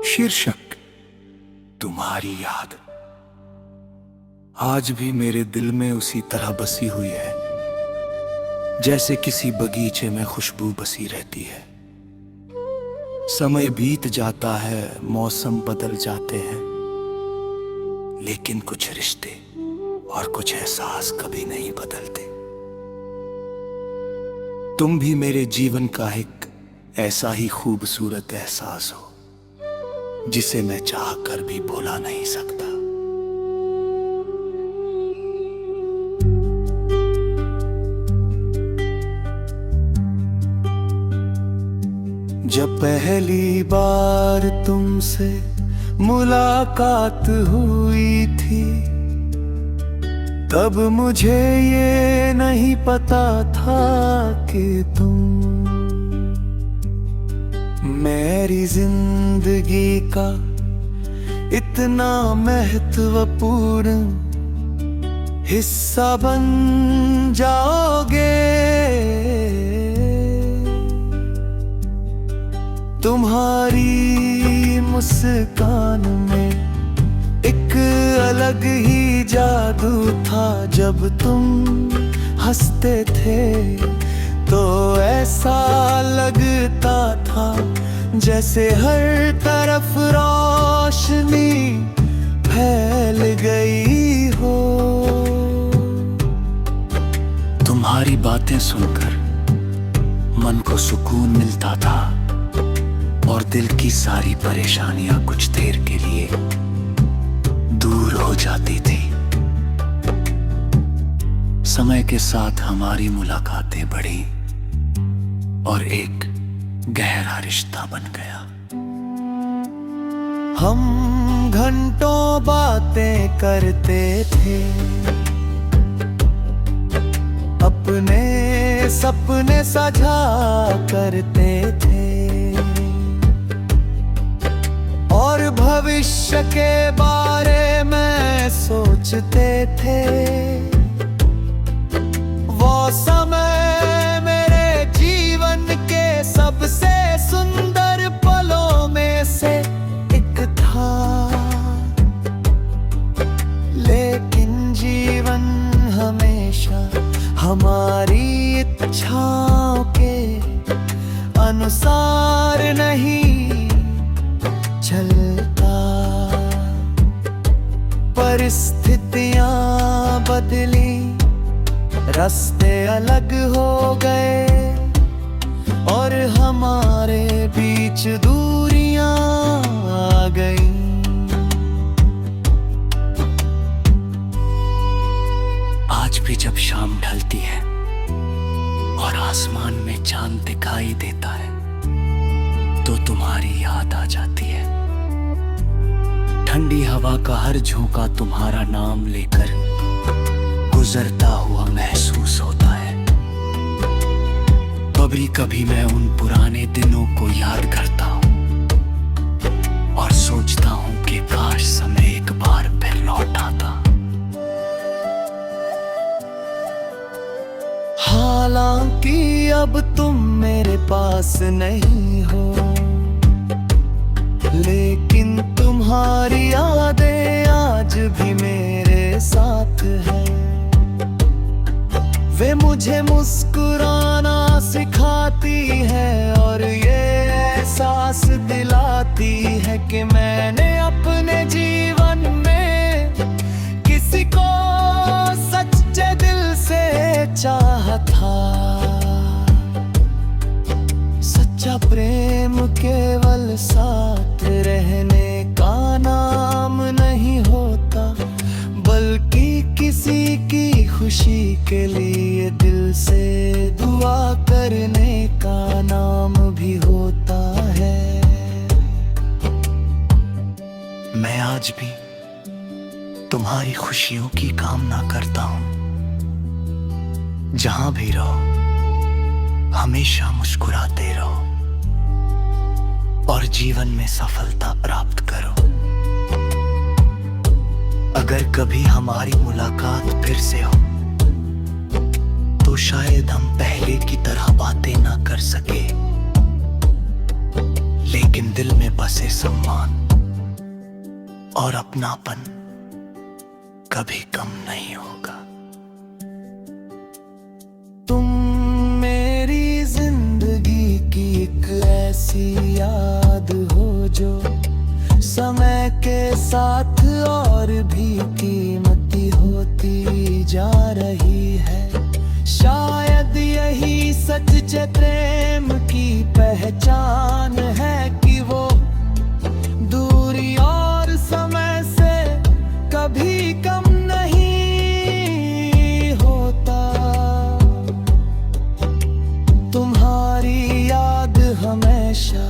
शीर्षक तुम्हारी याद आज भी मेरे दिल में उसी तरह बसी हुई है जैसे किसी बगीचे में खुशबू बसी रहती है। समय बीत जाता है, मौसम बदल जाते हैं, लेकिन कुछ रिश्ते और कुछ एहसास कभी नहीं बदलते। तुम भी मेरे जीवन का एक ऐसा ही खूबसूरत एहसास हो जिसे मैं चाह कर भी भुला नहीं सकता। जब पहली बार तुमसे मुलाकात हुई थी, तब मुझे ये नहीं पता था कि तुम मेरी जिंदगी का इतना महत्वपूर्ण हिस्सा बन जाओगे। तुम्हारी मुस्कान में एक अलग ही जादू था। जब तुम हंसते थे तो ऐसा लगता था जैसे हर तरफ रोशनी फैल गई हो। तुम्हारी बातें सुनकर मन को सुकून मिलता था और दिल की सारी परेशानियां कुछ देर के लिए दूर हो जाती थी। समय के साथ हमारी मुलाकातें बढ़ी और एक गहरा रिश्ता बन गया। हम घंटों बातें करते थे, अपने सपने साझा करते थे और भविष्य के बारे में सोचते थे। वो समय मेरे जीवन के सबसे सुंदर पलों में से एक था, लेकिन जीवन हमेशा हमारी इच्छाओं के अनुसार नहीं चलता। परिस्थितियां बदली, रास्ते अलग हो गए और हमारे बीच दूरियां आ गईं। आज भी जब शाम ढलती है और आसमान में चांद दिखाई देता है तो तुम्हारी याद आ जाती है। ठंडी हवा का हर झोंका तुम्हारा नाम लेकर गुजरता हुआ महसूस होता है। कभी कभी मैं उन पुराने दिनों को याद करता हूँ और सोचता हूँ कि काश समय एक बार फिर लौट आता। हालांकि अब तुम मेरे पास नहीं हो, लेकिन तुम्हारी यादें आज भी मेरे साथ हैं। वे मुझे मुस्कुराना सिखाती है और ये एहसास दिलाती है कि मैंने अपने जीवन में किसी को सच्चे दिल से चाहा था। सच्चा प्रेम केवल साथ रहने का नाम नहीं होता, बल्कि किसी की खुशी के लिए दिल से दुआ करने का नाम भी होता है। मैं आज भी तुम्हारी खुशियों की कामना करता हूँ। जहां भी रहो हमेशा मुस्कुराते रहो और जीवन में सफलता प्राप्त करो। अगर कभी हमारी मुलाकात फिर से हो तो शायद हम पहले की तरह बातें ना कर सके, लेकिन दिल में बसे सम्मान और अपनापन कभी कम नहीं होगा। तुम मेरी जिंदगी की एक ऐसी याद हो जो समय के साथ और भी कीमती होती जा रही है। शायद यही सच्चे प्रेम की पहचान है कि वो दूरी और समय से कभी कम नहीं होता। तुम्हारी याद हमेशा